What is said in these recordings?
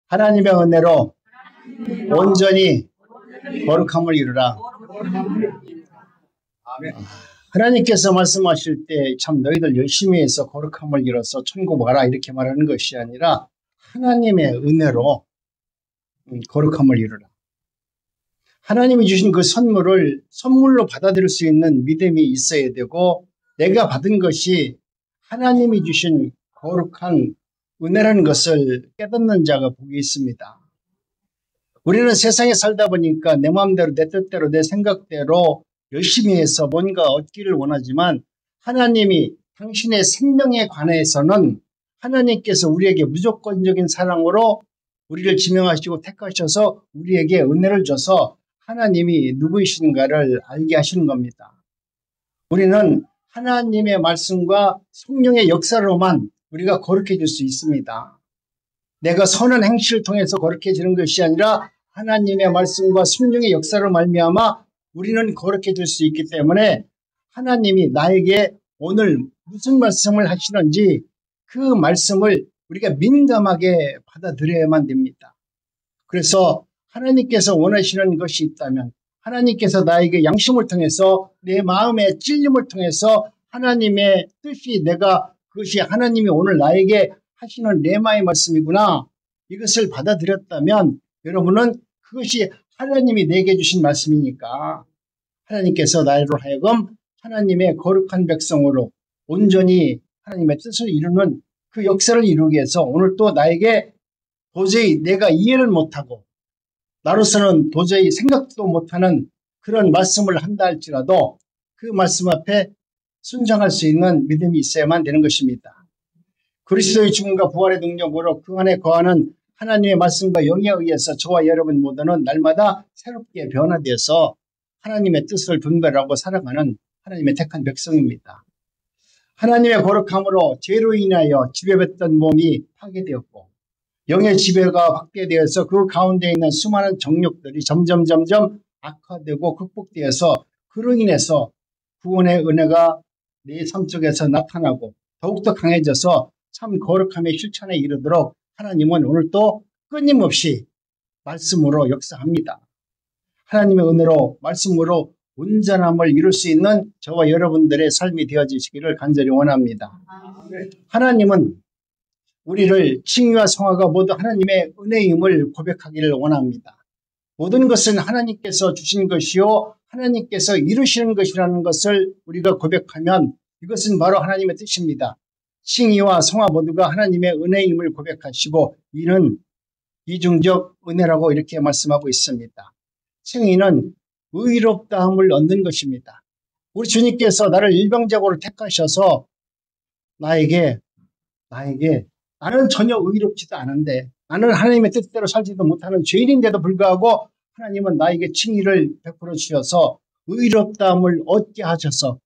하나님의 은혜로 온전히 거룩함을 이루라. 하나님께서 말씀하실 때 참 너희들 열심히 해서 거룩함을 이뤄서 천국 와라 이렇게 말하는 것이 아니라 하나님의 은혜로 거룩함을 이루라. 하나님이 주신 그 선물을 선물로 받아들일 수 있는 믿음이 있어야 되고, 내가 받은 것이 하나님이 주신 거룩한 은혜라는 것을 깨닫는 자가 복이 있습니다. 우리는 세상에 살다 보니까 내 마음대로 내 뜻대로 내 생각대로 열심히 해서 뭔가 얻기를 원하지만, 하나님이 당신의 생명에 관해서는 하나님께서 우리에게 무조건적인 사랑으로 우리를 지명하시고 택하셔서 우리에게 은혜를 줘서 하나님이 누구이신가를 알게 하시는 겁니다. 우리는 하나님의 말씀과 성령의 역사로만 우리가 거룩해질 수 있습니다. 내가 선한 행실을 통해서 거룩해지는 것이 아니라 하나님의 말씀과 성령의 역사로 말미암아 우리는 거룩해질 수 있기 때문에, 하나님이 나에게 오늘 무슨 말씀을 하시는지 그 말씀을 우리가 민감하게 받아들여야만 됩니다. 그래서 하나님께서 원하시는 것이 있다면, 하나님께서 나에게 양심을 통해서 내 마음의 찔림을 통해서 하나님의 뜻이, 내가 그것이 하나님이 오늘 나에게 하시는 레마의 말씀이구나, 이것을 받아들였다면 여러분은 그것이 하나님이 내게 주신 말씀이니까 하나님께서 나로 하여금 하나님의 거룩한 백성으로 온전히 하나님의 뜻을 이루는 그 역사를 이루기 위해서 오늘 또 나에게 도저히 내가 이해를 못하고 나로서는 도저히 생각도 못하는 그런 말씀을 한다 할지라도 그 말씀 앞에 순종할 수 있는 믿음이 있어야만 되는 것입니다. 그리스도의 죽음과 부활의 능력으로 그 안에 거하는 하나님의 말씀과 영에 의해서 저와 여러분 모두는 날마다 새롭게 변화되어서 하나님의 뜻을 분별하고 살아가는 하나님의 택한 백성입니다. 하나님의 거룩함으로 죄로 인하여 지배받던 몸이 파괴되었고, 영의 지배가 확대되어서 그 가운데 있는 수많은 정욕들이 점점 악화되고 극복되어서 그로 인해서 구원의 은혜가 내 삶 속에서 나타나고 더욱더 강해져서 참 거룩함의 실천에 이르도록 하나님은 오늘 또 끊임없이 말씀으로 역사합니다. 하나님의 은혜로 말씀으로 온전함을 이룰 수 있는 저와 여러분들의 삶이 되어지시기를 간절히 원합니다. 하나님은 우리를 칭의와 성화가 모두 하나님의 은혜임을 고백하기를 원합니다. 모든 것은 하나님께서 주신 것이요 하나님께서 이루시는 것이라는 것을 우리가 고백하면 이것은 바로 하나님의 뜻입니다. 칭의와 성화 모두가 하나님의 은혜임을 고백하시고, 이는 이중적 은혜라고 이렇게 말씀하고 있습니다. 칭의는 의롭다함을 얻는 것입니다. 우리 주님께서 나를 일방적으로 택하셔서 나는 전혀 의롭지도 않은데, 나는 하나님의 뜻대로 살지도 못하는 죄인인데도 불구하고 하나님은 나에게 칭의를 베풀어 주셔서 의롭다함을 얻게 하셔서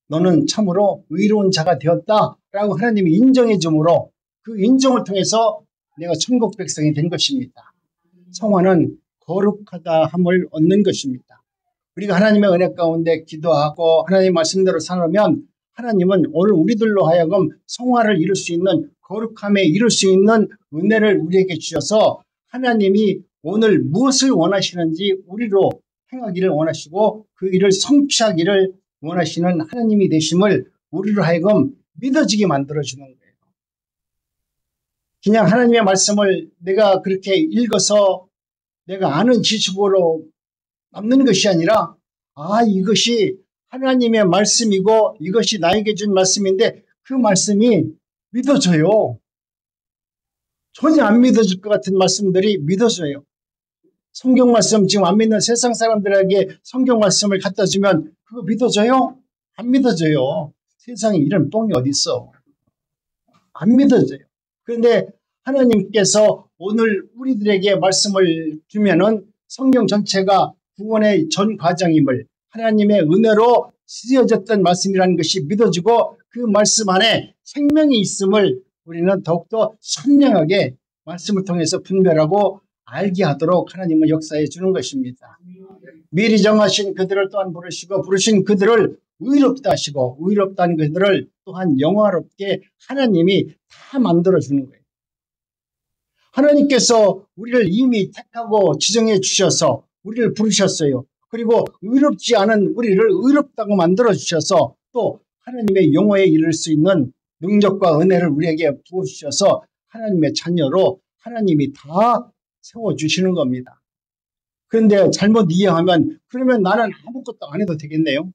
너는 참으로 의로운 자가 되었다라고 하나님이 인정해 주므로 그 인정을 통해서 내가 천국 백성이 된 것입니다. 성화는 거룩하다 함을 얻는 것입니다. 우리가 하나님의 은혜 가운데 기도하고 하나님 말씀대로 살면 하나님은 오늘 우리들로 하여금 성화를 이룰 수 있는, 거룩함에 이룰 수 있는 은혜를 우리에게 주셔서 하나님이 오늘 무엇을 원하시는지 우리로 행하기를 원하시고 그 일을 성취하기를 원하시는 하나님이 되심을 우리로 하여금 믿어지게 만들어주는 거예요. 그냥 하나님의 말씀을 내가 그렇게 읽어서 내가 아는 지식으로 남는 것이 아니라, 이것이 하나님의 말씀이고 이것이 나에게 준 말씀인데 그 말씀이 믿어져요. 전혀 안 믿어질 것 같은 말씀들이 믿어져요. 성경 말씀 지금 안 믿는 세상 사람들에게 성경 말씀을 갖다 주면 그거 믿어져요? 안 믿어져요. 세상에 이런 똥이 어디 있어. 안 믿어져요. 그런데 하나님께서 오늘 우리들에게 말씀을 주면은 성경 전체가 구원의 전 과정임을, 하나님의 은혜로 쓰여졌던 말씀이라는 것이 믿어지고 그 말씀 안에 생명이 있음을 우리는 더욱더 선명하게 말씀을 통해서 분별하고 알게 하도록 하나님은 역사해 주는 것입니다. 미리 정하신 그들을 또한 부르시고 부르신 그들을 의롭다 하시고 의롭다는 그들을 또한 영화롭게 하나님이 다 만들어 주는 거예요. 하나님께서 우리를 이미 택하고 지정해 주셔서 우리를 부르셨어요. 그리고 의롭지 않은 우리를 의롭다고 만들어 주셔서 또 하나님의 영화에 이를 수 있는 능력과 은혜를 우리에게 부어주셔서 하나님의 자녀로 하나님이 다 세워주시는 겁니다. 그런데 잘못 이해하면 그러면 나는 아무것도 안 해도 되겠네요.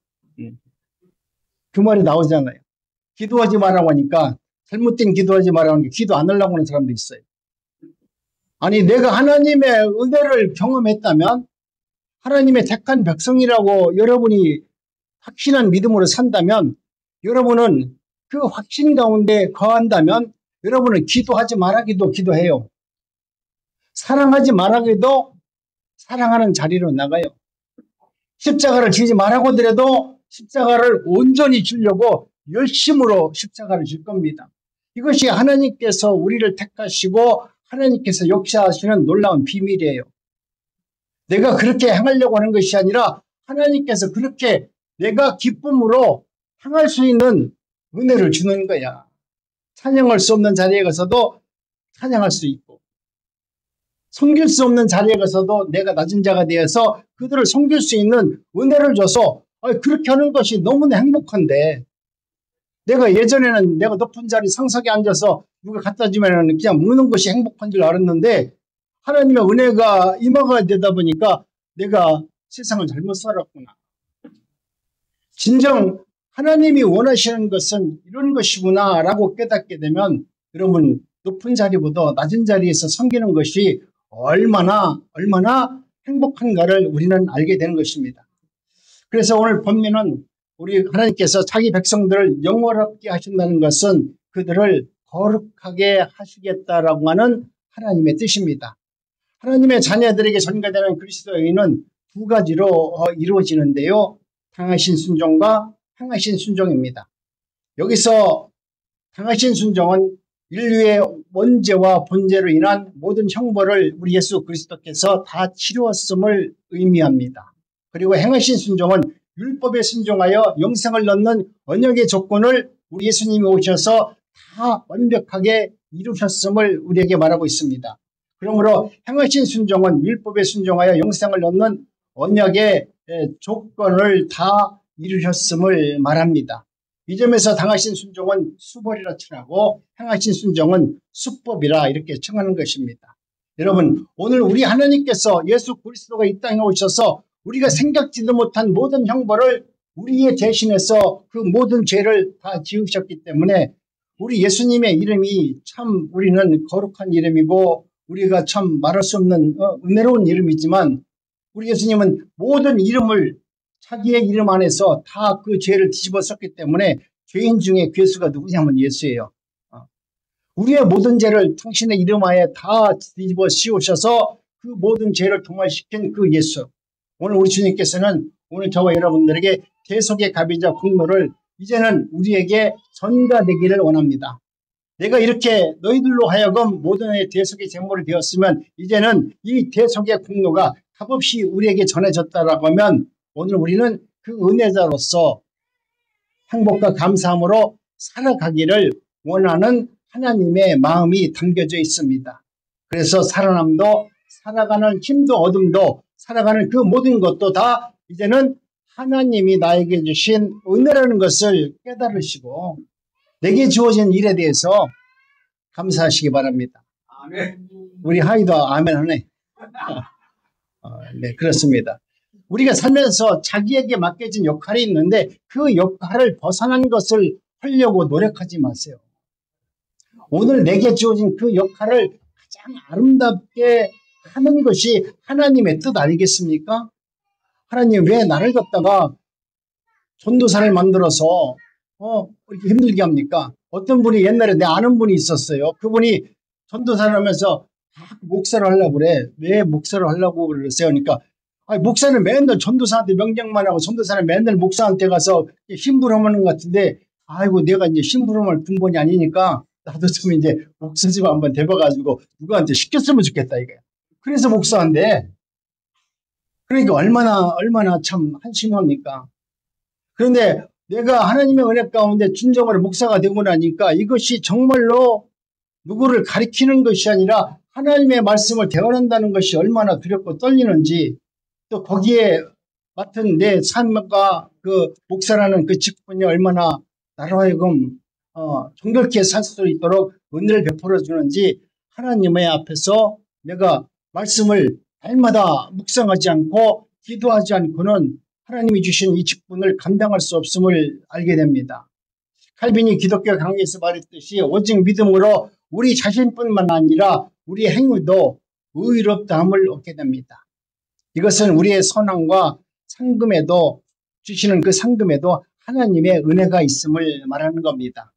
그 말이 나오잖아요. 기도하지 말라고 하니까 잘못된 기도하지 말라고 하니까 기도 안 하려고 하는 사람도 있어요. 아니 내가 하나님의 은혜를 경험했다면 하나님의 택한 백성이라고 여러분이 확신한 믿음으로 산다면 여러분은 그 확신 가운데 거한다면 여러분은 기도하지 말라기도 기도해요. 사랑하지 말라기도 사랑하는 자리로 나가요. 십자가를 지지 말라고 하더라도 십자가를 온전히 지려고 열심으로 십자가를 질 겁니다. 이것이 하나님께서 우리를 택하시고 하나님께서 역사하시는 놀라운 비밀이에요. 내가 그렇게 행하려고 하는 것이 아니라 하나님께서 그렇게 내가 기쁨으로 행할 수 있는 은혜를 주는 거야. 찬양할 수 없는 자리에 가서도 찬양할 수 있고 섬길 수 없는 자리에 가서도 내가 낮은 자가 되어서 그들을 섬길 수 있는 은혜를 줘서 그렇게 하는 것이 너무나 행복한데 내가 예전에는 내가 높은 자리 상석에 앉아서 누가 갖다 주면 그냥 먹는 것이 행복한 줄 알았는데 하나님의 은혜가 임하가 되다 보니까 내가 세상을 잘못 살았구나. 진정 하나님이 원하시는 것은 이런 것이구나 라고 깨닫게 되면 여러분 높은 자리보다 낮은 자리에서 섬기는 것이 얼마나 행복한가를 우리는 알게 되는 것입니다. 그래서 오늘 본문은 우리 하나님께서 자기 백성들을 영원롭게 하신다는 것은 그들을 거룩하게 하시겠다라고 하는 하나님의 뜻입니다. 하나님의 자녀들에게 전가되는 그리스도의 의는 두 가지로 이루어지는데요. 당하신 순종과 행하신 순종입니다. 여기서 당하신 순종은 인류의 원죄와 본죄로 인한 모든 형벌을 우리 예수 그리스도께서 다 치루었음을 의미합니다. 그리고 행하신 순종은 율법에 순종하여 영생을 얻는 언약의 조건을 우리 예수님이 오셔서 다 완벽하게 이루셨음을 우리에게 말하고 있습니다. 그러므로 행하신 순종은 율법에 순종하여 영생을 얻는 언약의 조건을 다 이루셨음을 말합니다. 이 점에서 당하신 순종은 수벌이라 칭하고 행하신 순종은 수법이라 이렇게稱하는 것입니다. 여러분 오늘 우리 하나님께서 예수 그리스도가 이 땅에 오셔서 우리가 생각지도 못한 모든 형벌을 우리의 대신해서 그 모든 죄를 다 지으셨기 때문에 우리 예수님의 이름이 참 우리는 거룩한 이름이고 우리가 참 말할 수 없는 은혜로운 이름이지만 우리 예수님은 모든 이름을 자기의 이름 안에서 다 그 죄를 뒤집어 썼기 때문에 죄인 중에 괴수가 누구냐면 예수예요. 우리의 모든 죄를 당신의 이름 하에 다 뒤집어 씌우셔서 그 모든 죄를 도말시킨 그 예수. 오늘 우리 주님께서는 오늘 저와 여러분들에게 대속의 갑이자 공로를 이제는 우리에게 전가되기를 원합니다. 내가 이렇게 너희들로 하여금 모든 대속의 제물이 되었으면 이제는 이 대속의 공로가 값없이 우리에게 전해졌다라고 하면 오늘 우리는 그 은혜자로서 행복과 감사함으로 살아가기를 원하는 하나님의 마음이 담겨져 있습니다. 그래서 살아남도 살아가는 힘도 어둠도 살아가는 그 모든 것도 다 이제는 하나님이 나에게 주신 은혜라는 것을 깨달으시고 내게 주어진 일에 대해서 감사하시기 바랍니다. 아멘. 우리 하이도 아멘 하네. 네, 그렇습니다. 우리가 살면서 자기에게 맡겨진 역할이 있는데 그 역할을 벗어난 것을 하려고 노력하지 마세요. 오늘 내게 주어진 그 역할을 가장 아름답게 하는 것이 하나님의 뜻 아니겠습니까? 하나님 왜 나를 갖다가 전도사를 만들어서 이렇게 힘들게 합니까? 어떤 분이 옛날에 내 아는 분이 있었어요. 그분이 전도사를 하면서 목사를 하려고 그래. 왜 목사를 하려고 그러세요? 그러니까 목사는 맨날 전도사한테 명령만 하고 전도사는 맨날 목사한테 가서 심부름하는 것 같은데 아이고 내가 이제 심부름할 군번이 아니니까 나도 좀 이제 목사 좀 한번 돼봐가지고 누구한테 시켰으면 좋겠다 이거야. 그래서 목사한테 그러니까 얼마나 참 한심합니까? 그런데 내가 하나님의 은혜 가운데 진정으로 목사가 되고 나니까 이것이 정말로 누구를 가리키는 것이 아니라 하나님의 말씀을 대언한다는 것이 얼마나 두렵고 떨리는지, 또 거기에 맡은 내 삶과 그 목사라는 그 직분이 얼마나 나로 하여금 정결케 살 수 있도록 은혜를 베풀어 주는지, 하나님의 앞에서 내가 말씀을 날마다 묵상하지 않고 기도하지 않고는 하나님이 주신 이 직분을 감당할 수 없음을 알게 됩니다. 칼빈이 기독교 강의에서 말했듯이 오직 믿음으로 우리 자신뿐만 아니라 우리의 행위도 의롭다함을 얻게 됩니다. 이것은 우리의 선함과 상금에도 주시는 그 상금에도 하나님의 은혜가 있음을 말하는 겁니다.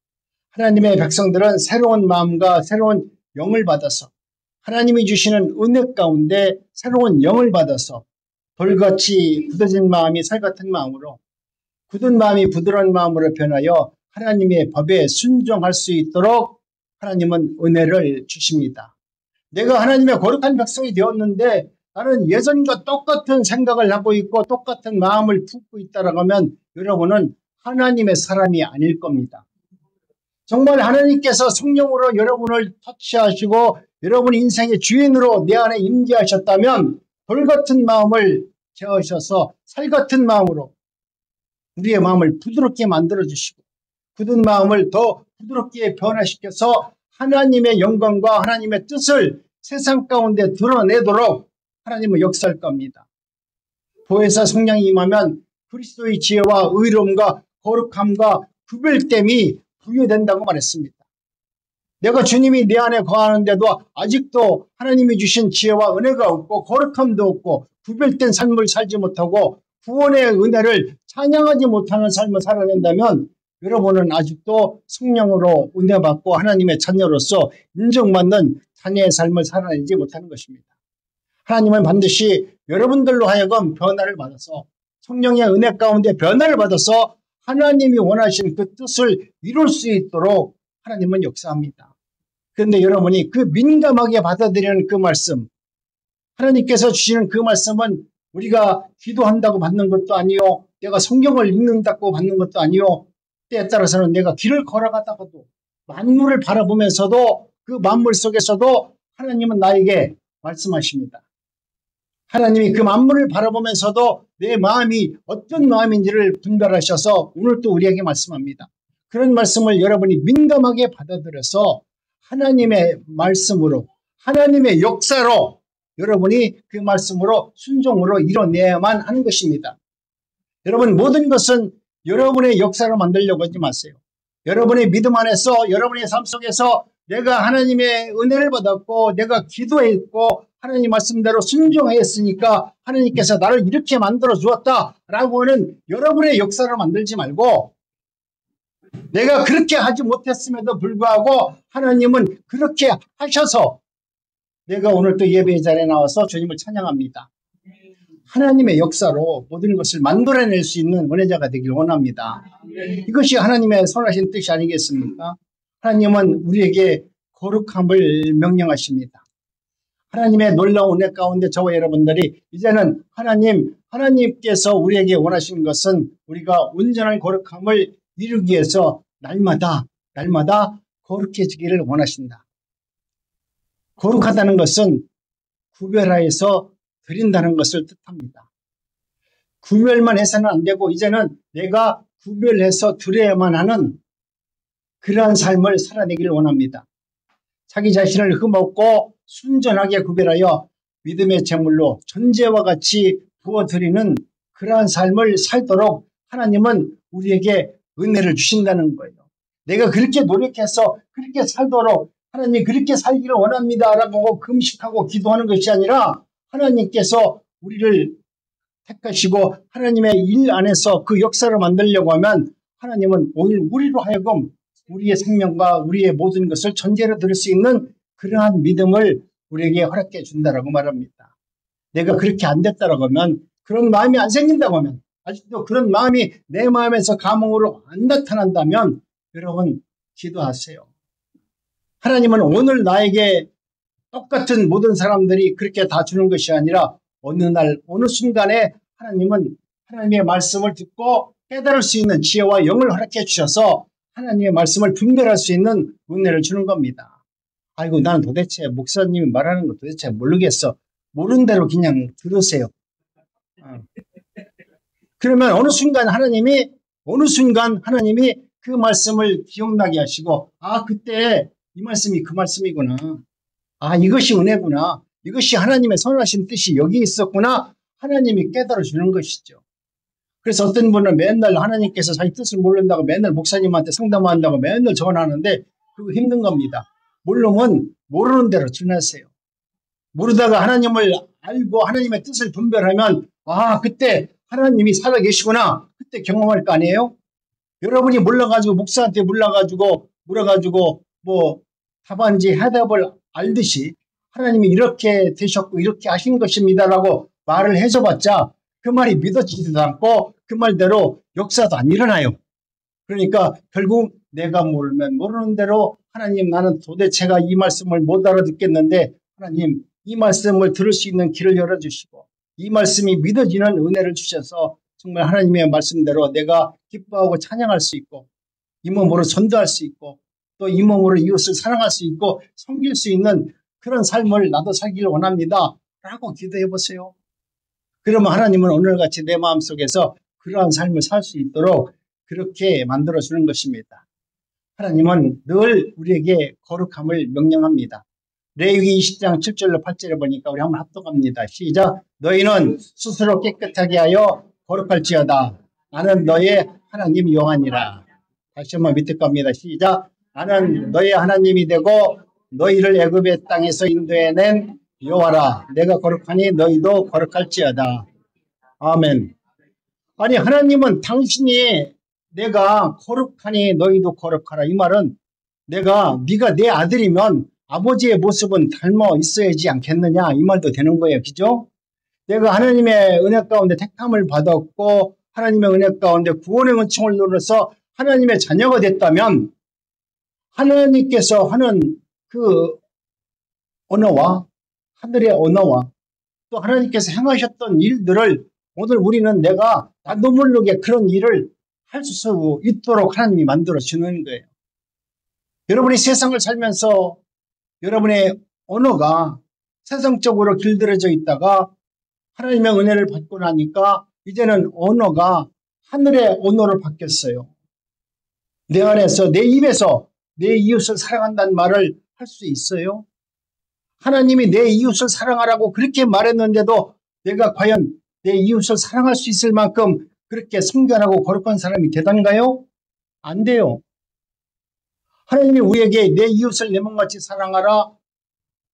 하나님의 백성들은 새로운 마음과 새로운 영을 받아서 하나님이 주시는 은혜 가운데 새로운 영을 받아서 돌같이 굳어진 마음이 살같은 마음으로, 굳은 마음이 부드러운 마음으로 변하여 하나님의 법에 순종할 수 있도록 하나님은 은혜를 주십니다. 내가 하나님의 거룩한 백성이 되었는데 나는 예전과 똑같은 생각을 하고 있고 똑같은 마음을 품고 있다라고 하면 여러분은 하나님의 사람이 아닐 겁니다. 정말 하나님께서 성령으로 여러분을 터치하시고 여러분 인생의 주인으로 내 안에 임재하셨다면 돌같은 마음을 채우셔서 살같은 마음으로 우리의 마음을 부드럽게 만들어주시고 굳은 마음을 더 부드럽게 변화시켜서 하나님의 영광과 하나님의 뜻을 세상 가운데 드러내도록 하나님은 역사할 겁니다. 보혜사 성령이 임하면 그리스도의 지혜와 의로움과 거룩함과 구별됨이 부여된다고 말했습니다. 내가 주님이 내 안에 거하는데도 아직도 하나님이 주신 지혜와 은혜가 없고 거룩함도 없고 구별된 삶을 살지 못하고 구원의 은혜를 찬양하지 못하는 삶을 살아낸다면 여러분은 아직도 성령으로 은혜받고 하나님의 자녀로서 인정받는 자녀의 삶을 살아내지 못하는 것입니다. 하나님은 반드시 여러분들로 하여금 변화를 받아서 성령의 은혜 가운데 변화를 받아서 하나님이 원하신 그 뜻을 이룰 수 있도록 하나님은 역사합니다. 그런데 여러분이 그 민감하게 받아들이는 그 말씀, 하나님께서 주시는 그 말씀은 우리가 기도한다고 받는 것도 아니요, 내가 성경을 읽는다고 받는 것도 아니요, 때에 따라서는 내가 길을 걸어가다가도 만물을 바라보면서도 그 만물 속에서도 하나님은 나에게 말씀하십니다. 하나님이 그 만물을 바라보면서도 내 마음이 어떤 마음인지를 분별하셔서 오늘 또 우리에게 말씀합니다. 그런 말씀을 여러분이 민감하게 받아들여서 하나님의 말씀으로, 하나님의 역사로 여러분이 그 말씀으로 순종으로 이뤄내야만 하는 것입니다. 여러분, 모든 것은 여러분의 역사로 만들려고 하지 마세요. 여러분의 믿음 안에서, 여러분의 삶 속에서 내가 하나님의 은혜를 받았고 내가 기도했고 하나님 말씀대로 순종했으니까 하나님께서 나를 이렇게 만들어 주었다라고 하는 여러분의 역사를 만들지 말고, 내가 그렇게 하지 못했음에도 불구하고 하나님은 그렇게 하셔서 내가 오늘 또 예배의 자리에 나와서 주님을 찬양합니다. 하나님의 역사로 모든 것을 만들어낼 수 있는 은혜자가 되길 원합니다. 이것이 하나님의 선하신 뜻이 아니겠습니까? 하나님은 우리에게 거룩함을 명령하십니다. 하나님의 놀라운 은혜 가운데 저와 여러분들이 이제는 하나님께서 우리에게 원하시는 것은 우리가 온전한 거룩함을 이루기 위해서 날마다 거룩해지기를 원하신다. 거룩하다는 것은 구별하여서 드린다는 것을 뜻합니다. 구별만 해서는 안 되고 이제는 내가 구별해서 드려야만 하는 그러한 삶을 살아내기를 원합니다. 자기 자신을 흠없고 순전하게 구별하여 믿음의 제물로 존재와 같이 부어드리는 그러한 삶을 살도록 하나님은 우리에게 은혜를 주신다는 거예요. 내가 그렇게 노력해서 그렇게 살도록 하나님 그렇게 살기를 원합니다 라고 금식하고 기도하는 것이 아니라 하나님께서 우리를 택하시고 하나님의 일 안에서 그 역사를 만들려고 하면 하나님은 오늘 우리로 하여금 우리의 생명과 우리의 모든 것을 전제로 드릴 수 있는 그러한 믿음을 우리에게 허락해 준다라고 말합니다. 내가 그렇게 안 됐다라고 하면, 그런 마음이 안 생긴다고 하면, 아직도 그런 마음이 내 마음에서 감흥으로 안 나타난다면 여러분 기도하세요. 하나님은 오늘 나에게 똑같은 모든 사람들이 그렇게 다 주는 것이 아니라 어느 날 어느 순간에 하나님은 하나님의 말씀을 듣고 깨달을 수 있는 지혜와 영을 허락해 주셔서 하나님의 말씀을 분별할 수 있는 은혜를 주는 겁니다. 아이고 나는 도대체 목사님이 말하는 거 도대체 모르겠어. 모르는 대로 그냥 들으세요. 그러면 어느 순간 하나님이 그 말씀을 기억나게 하시고, 아 그때 이 말씀이 그 말씀이구나. 아 이것이 은혜구나. 이것이 하나님의 선하신 뜻이 여기 있었구나. 하나님이 깨달아 주는 것이죠. 그래서 어떤 분은 맨날 하나님께서 자기 뜻을 모른다고 맨날 목사님한테 상담한다고 맨날 전화하는데 그거 힘든 겁니다. 모르면 모르는 대로 전하세요. 모르다가 하나님을 알고 하나님의 뜻을 분별하면 아 그때 하나님이 살아계시구나. 그때 경험할 거 아니에요? 여러분이 몰라가지고 목사한테 물어가지고 뭐 답안지 해답을 알듯이 하나님이 이렇게 되셨고 이렇게 하신 것입니다라고 말을 해줘봤자 그 말이 믿어지지도 않고 그 말대로 역사도 안 일어나요. 그러니까 결국 내가 모르면 모르는 대로 하나님 나는 도대체가 이 말씀을 못 알아듣겠는데 하나님 이 말씀을 들을 수 있는 길을 열어주시고 이 말씀이 믿어지는 은혜를 주셔서 정말 하나님의 말씀대로 내가 기뻐하고 찬양할 수 있고 이 몸으로 전도할 수 있고 또 이 몸으로 이웃을 사랑할 수 있고 섬길 수 있는 그런 삶을 나도 살기를 원합니다 라고 기도해 보세요. 그러면 하나님은 오늘같이 내 마음속에서 그러한 삶을 살 수 있도록 그렇게 만들어주는 것입니다. 하나님은 늘 우리에게 거룩함을 명령합니다. 레위기 20장 7절로 8절에 보니까 우리 한번 합독합니다. 시작. 너희는 스스로 깨끗하게 하여 거룩할지어다. 나는 너의 하나님 여호와니라. 다시 한번 밑에 겁니다. 시작. 나는 너의 하나님이 되고 너희를 애굽의 땅에서 인도해낸 여호와라. 내가 거룩하니 너희도 거룩할지어다. 아멘. 아니 하나님은 당신이 내가 거룩하니 너희도 거룩하라. 이 말은 네가 내 아들이면 아버지의 모습은 닮아 있어야지 않겠느냐 이 말도 되는 거예요. 그죠? 내가 하나님의 은혜 가운데 택함을 받았고 하나님의 은혜 가운데 구원의 은총을 누려서 하나님의 자녀가 됐다면 하나님께서 하는 그 언어와 하늘의 언어와 또 하나님께서 행하셨던 일들을 오늘 우리는 내가 나도 모르게 그런 일을 할 수 있도록 하나님이 만들어 주는 거예요. 여러분이 세상을 살면서 여러분의 언어가 세상적으로 길들여져 있다가 하나님의 은혜를 받고 나니까 이제는 언어가 하늘의 언어로 바뀌었어요. 내 안에서 내 입에서 내 이웃을 사랑한다는 말을 할 수 있어요? 하나님이 내 이웃을 사랑하라고 그렇게 말했는데도 내가 과연 내 이웃을 사랑할 수 있을 만큼 그렇게 성결하고 거룩한 사람이 되던가요? 안 돼요. 하나님이 우리에게 내 이웃을 내 몸같이 사랑하라,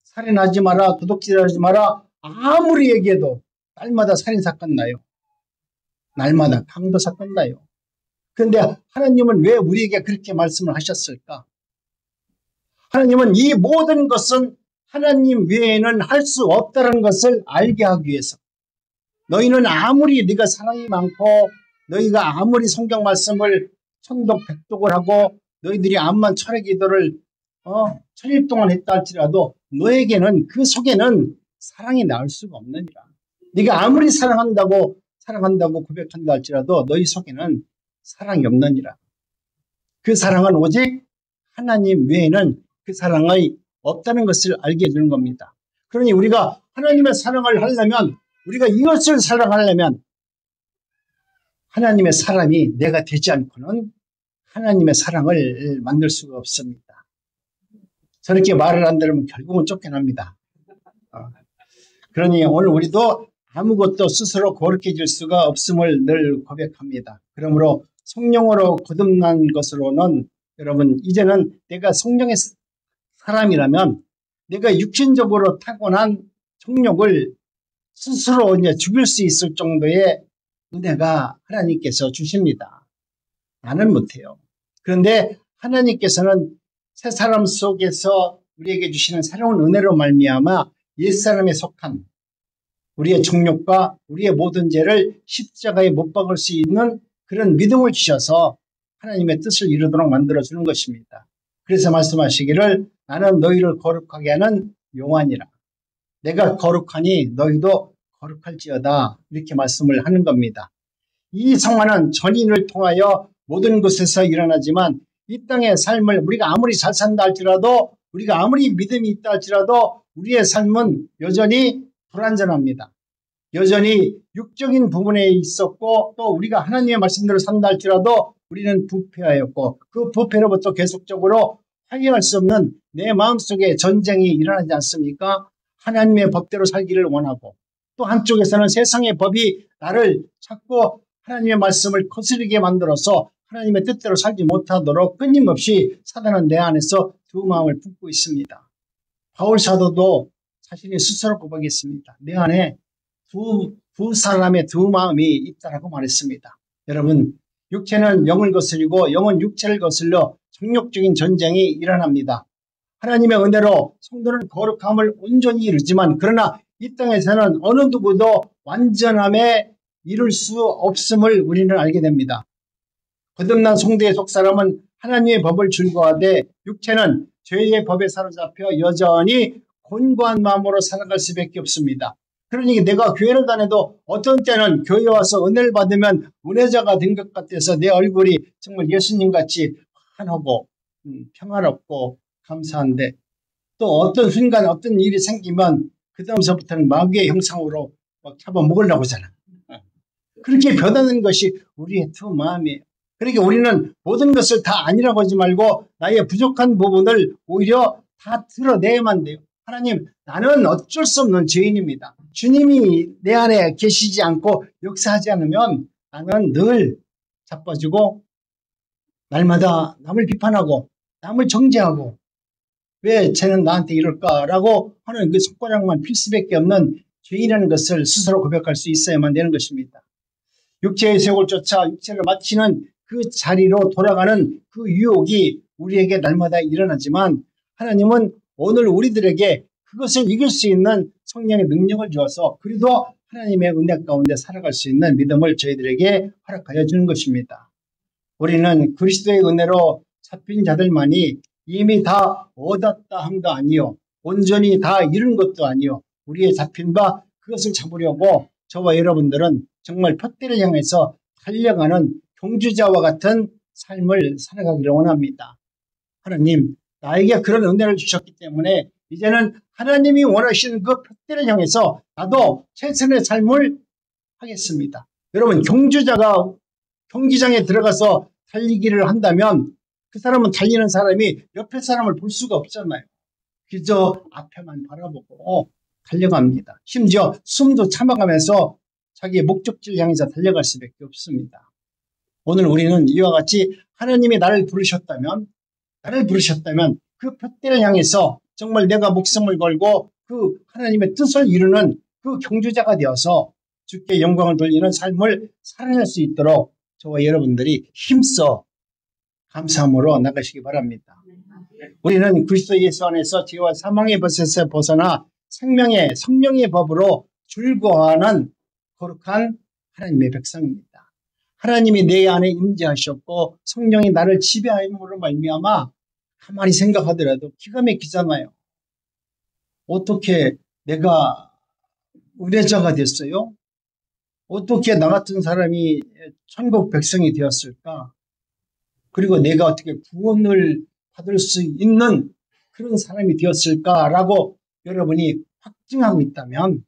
살인하지 마라, 도둑질하지 마라 아무리 얘기해도 날마다 살인사건 나요. 날마다 강도사건 나요. 그런데 하나님은 왜 우리에게 그렇게 말씀을 하셨을까? 하나님은 이 모든 것은 하나님 외에는 할 수 없다는 것을 알게 하기 위해서 너희는 아무리 네가 사랑이 많고 너희가 아무리 성경 말씀을 천독 백독을 하고 너희들이 암만 철의 기도를 천일 동안 했다 할지라도 너에게는 그 속에는 사랑이 나올 수가 없느니라. 네가 아무리 사랑한다고 고백한다 할지라도 너희 속에는 사랑이 없느니라. 그 사랑은 오직 하나님 외에는 그 사랑이 없다는 것을 알게 해주는 겁니다. 그러니 우리가 하나님의 사랑을 하려면 우리가 이것을 사랑하려면 하나님의 사람이 내가 되지 않고는 하나님의 사랑을 만들 수가 없습니다. 저렇게 말을 안 들으면 결국은 쫓겨납니다. 그러니 오늘 우리도 아무것도 스스로 거룩해질 수가 없음을 늘 고백합니다. 그러므로 성령으로 거듭난 것으로는 여러분 이제는 내가 성령의 사람이라면 내가 육신적으로 타고난 정욕을 스스로 이제 죽일 수 있을 정도의 은혜가 하나님께서 주십니다. 나는 못해요. 그런데 하나님께서는 새 사람 속에서 우리에게 주시는 새로운 은혜로 말미암아 옛사람에 속한 우리의 정욕과 우리의 모든 죄를 십자가에 못 박을 수 있는 그런 믿음을 주셔서 하나님의 뜻을 이루도록 만들어주는 것입니다. 그래서 말씀하시기를 나는 너희를 거룩하게 하는 여호와니라. 내가 거룩하니 너희도 거룩할지어다 이렇게 말씀을 하는 겁니다. 이 성화는 전인을 통하여 모든 곳에서 일어나지만 이 땅의 삶을 우리가 아무리 잘 산다 할지라도 우리가 아무리 믿음이 있다 할지라도 우리의 삶은 여전히 불완전합니다. 여전히 육적인 부분에 있었고 또 우리가 하나님의 말씀대로 산다 할지라도 우리는 부패하였고 그 부패로부터 계속적으로 확인할 수 없는 내 마음속에 전쟁이 일어나지 않습니까? 하나님의 법대로 살기를 원하고 또 한쪽에서는 세상의 법이 나를 자꾸 하나님의 말씀을 거스르게 만들어서 하나님의 뜻대로 살지 못하도록 끊임없이 사단은 내 안에서 두 마음을 품고 있습니다. 바울 사도도 자신이 스스로 고백했습니다. 내 안에 두 사람의 두 마음이 있다라고 말했습니다. 여러분, 육체는 영을 거스리고 영은 육체를 거슬려 정욕적인 전쟁이 일어납니다. 하나님의 은혜로 성도는 거룩함을 온전히 이루지만 그러나 이 땅에서는 어느 누구도 완전함에 이룰 수 없음을 우리는 알게 됩니다. 거듭난 성도의 속사람은 하나님의 법을 즐거워하되 육체는 죄의 법에 사로잡혀 여전히 곤고한 마음으로 살아갈 수밖에 없습니다. 그러니 내가 교회를 다녀도 어떤 때는 교회 와서 은혜를 받으면 은혜자가 된 것 같아서 내 얼굴이 정말 예수님같이 환하고 평화롭고 감사한데 또 어떤 순간 어떤 일이 생기면 그 다음서부터는 마귀의 형상으로 막 잡아먹으려고 하잖아. 그렇게 변하는 것이 우리의 두 마음이에요. 그러니까 우리는 모든 것을 다 아니라고 하지 말고 나의 부족한 부분을 오히려 다 드러내야만 돼요. 하나님, 나는 어쩔 수 없는 죄인입니다. 주님이 내 안에 계시지 않고 역사하지 않으면 나는 늘 자빠지고 날마다 남을 비판하고 남을 정죄하고 왜 쟤는 나한테 이럴까라고 하는 그 손가락만 필 수밖에 없는 죄인이라는 것을 스스로 고백할 수 있어야만 되는 것입니다. 육체의 세욕을 쫓아 육체를 마치는 그 자리로 돌아가는 그 유혹이 우리에게 날마다 일어나지만 하나님은 오늘 우리들에게 그것을 이길 수 있는 성령의 능력을 주어서 그래도 하나님의 은혜 가운데 살아갈 수 있는 믿음을 저희들에게 허락하여 주는 것입니다. 우리는 그리스도의 은혜로 잡힌 자들만이 이미 다 얻었다 함도 아니요 온전히 다 이룬 것도 아니요 우리의 잡힌 바 그것을 잡으려고 저와 여러분들은 정말 푯대를 향해서 달려가는 경주자와 같은 삶을 살아가기를 원합니다. 하나님, 나에게 그런 은혜를 주셨기 때문에 이제는 하나님이 원하시는 그 푯대를 향해서 나도 최선의 삶을 하겠습니다. 여러분, 경주자가 경기장에 들어가서 달리기를 한다면 그 사람은 달리는 사람이 옆에 사람을 볼 수가 없잖아요. 그저 앞에만 바라보고 달려갑니다. 심지어 숨도 참아가면서 자기의 목적지를 향해서 달려갈 수밖에 없습니다. 오늘 우리는 이와 같이 하나님이 나를 부르셨다면 그 푯대를 향해서 정말 내가 목숨을 걸고 그 하나님의 뜻을 이루는 그 경주자가 되어서 주께 영광을 돌리는 삶을 살아낼 수 있도록 저와 여러분들이 힘써 감사함으로 나가시기 바랍니다. 우리는 그리스도 예수 안에서 죄와 사망의 벗에서 벗어나 생명의 성령의 법으로 즐거워하는 거룩한 하나님의 백성입니다. 하나님이 내 안에 임재하셨고 성령이 나를 지배함으로 말미암아 가만히 생각하더라도 기가 막히잖아요. 어떻게 내가 은혜자가 됐어요? 어떻게 나 같은 사람이 천국 백성이 되었을까? 그리고 내가 어떻게 구원을 받을 수 있는 그런 사람이 되었을까라고 여러분이 확증하고 있다면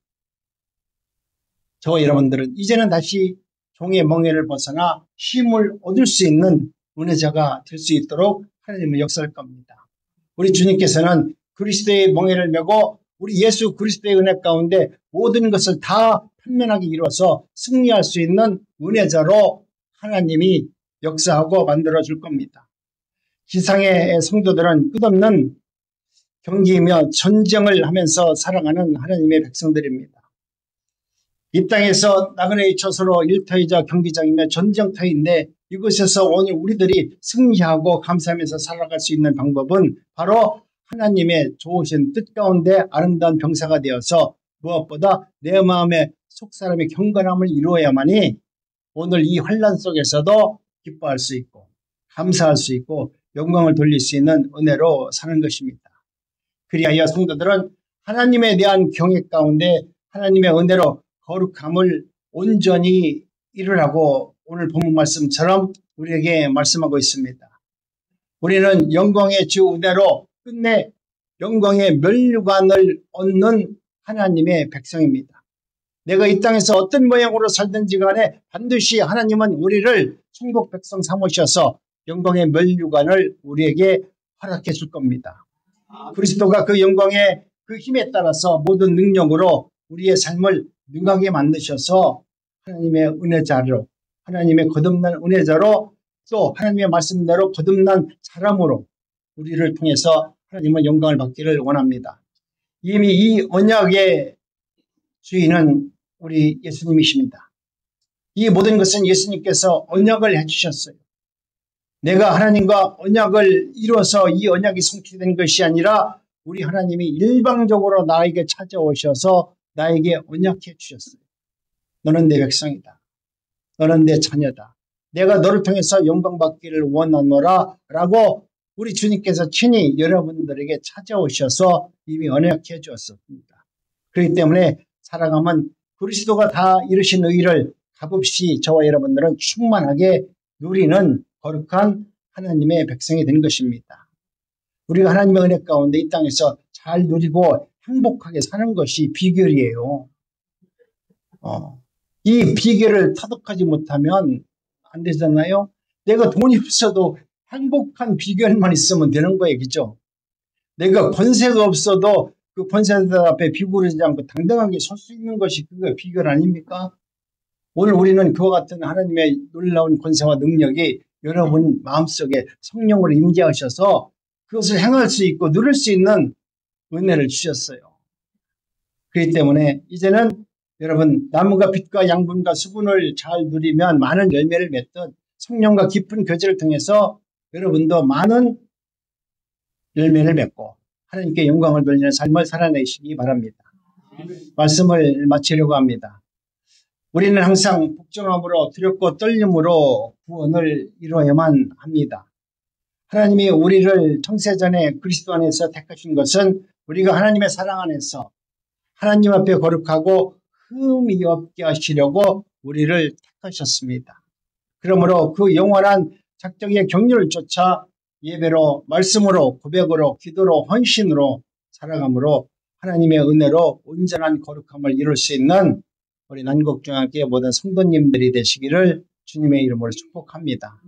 저와 여러분들은 이제는 다시 종의 멍에를 벗어나 쉼을 얻을 수 있는 은혜자가 될 수 있도록 하나님은 역사할 겁니다. 우리 주님께서는 그리스도의 멍에를 메고 우리 예수 그리스도의 은혜 가운데 모든 것을 다 편면하게 이루어서 승리할 수 있는 은혜자로 하나님이 역사하고 만들어줄 겁니다. 지상의 성도들은 끝없는 경기이며 전쟁을 하면서 살아가는 하나님의 백성들입니다. 이 땅에서 나그네의 처소로 일터이자 경기장이며 전쟁터인데 이곳에서 오늘 우리들이 승리하고 감사하면서 살아갈 수 있는 방법은 바로 하나님의 좋으신 뜻 가운데 아름다운 병사가 되어서 무엇보다 내 마음의 속사람의 경건함을 이루어야만이 오늘 이 환난 속에서도 기뻐할 수 있고 감사할 수 있고 영광을 돌릴 수 있는 은혜로 사는 것입니다. 그리하여 성도들은 하나님에 대한 경외 가운데 하나님의 은혜로 거룩함을 온전히 이루라고 오늘 본문 말씀처럼 우리에게 말씀하고 있습니다. 우리는 영광의 주 은혜로 끝내 영광의 면류관을 얻는 하나님의 백성입니다. 내가 이 땅에서 어떤 모양으로 살든지 간에 반드시 하나님은 우리를 천국 백성 삼으셔서 영광의 면류관을 우리에게 허락해 줄 겁니다. 그리스도가 그 영광의 그 힘에 따라서 모든 능력으로 우리의 삶을 능하게 만드셔서 하나님의 은혜자로, 하나님의 거듭난 은혜자로, 또 하나님의 말씀대로 거듭난 사람으로 우리를 통해서 하나님은 영광을 받기를 원합니다. 이미 이 언약의 주인은 우리 예수님이십니다. 이 모든 것은 예수님께서 언약을 해주셨어요. 내가 하나님과 언약을 이루어서 이 언약이 성취된 것이 아니라 우리 하나님이 일방적으로 나에게 찾아오셔서 나에게 언약해 주셨어요. 너는 내 백성이다. 너는 내 자녀다. 내가 너를 통해서 영광 받기를 원하노라 라고 우리 주님께서 친히 여러분들에게 찾아오셔서 이미 언약해 주었습니다. 그렇기 때문에 사랑하면 그리스도가 다 이루신 의를 값없이 저와 여러분들은 충만하게 누리는 거룩한 하나님의 백성이 된 것입니다. 우리가 하나님의 은혜 가운데 이 땅에서 잘 누리고 행복하게 사는 것이 비결이에요. 이 비결을 터득하지 못하면 안 되잖아요. 내가 돈이 없어도 행복한 비결만 있으면 되는 거예요. 그죠? 내가 권세가 없어도 그 권세들 앞에 비굴하지 않고 당당하게 설 수 있는 것이 그거 비결 아닙니까? 오늘 우리는 그와 같은 하나님의 놀라운 권세와 능력이 여러분 마음속에 성령으로 임재하셔서 그것을 행할 수 있고 누릴 수 있는 은혜를 주셨어요. 그렇기 때문에 이제는 여러분 나무가 빛과 양분과 수분을 잘 누리면 많은 열매를 맺듯 성령과 깊은 교제를 통해서 여러분도 많은 열매를 맺고 하나님께 영광을 돌리는 삶을 살아내시기 바랍니다. 말씀을 마치려고 합니다. 우리는 항상 복종함으로 두렵고 떨림으로 구원을 이루어야만 합니다. 하나님이 우리를 창세전에 그리스도 안에서 택하신 것은 우리가 하나님의 사랑 안에서 하나님 앞에 거룩하고 흠이 없게 하시려고 우리를 택하셨습니다. 그러므로 그 영원한 작정의 경륜을 쫓아 예배로, 말씀으로, 고백으로, 기도로, 헌신으로 살아감으로 하나님의 은혜로 온전한 거룩함을 이룰 수 있는 우리 난곡중학교의 모든 성도님들이 되시기를 주님의 이름으로 축복합니다.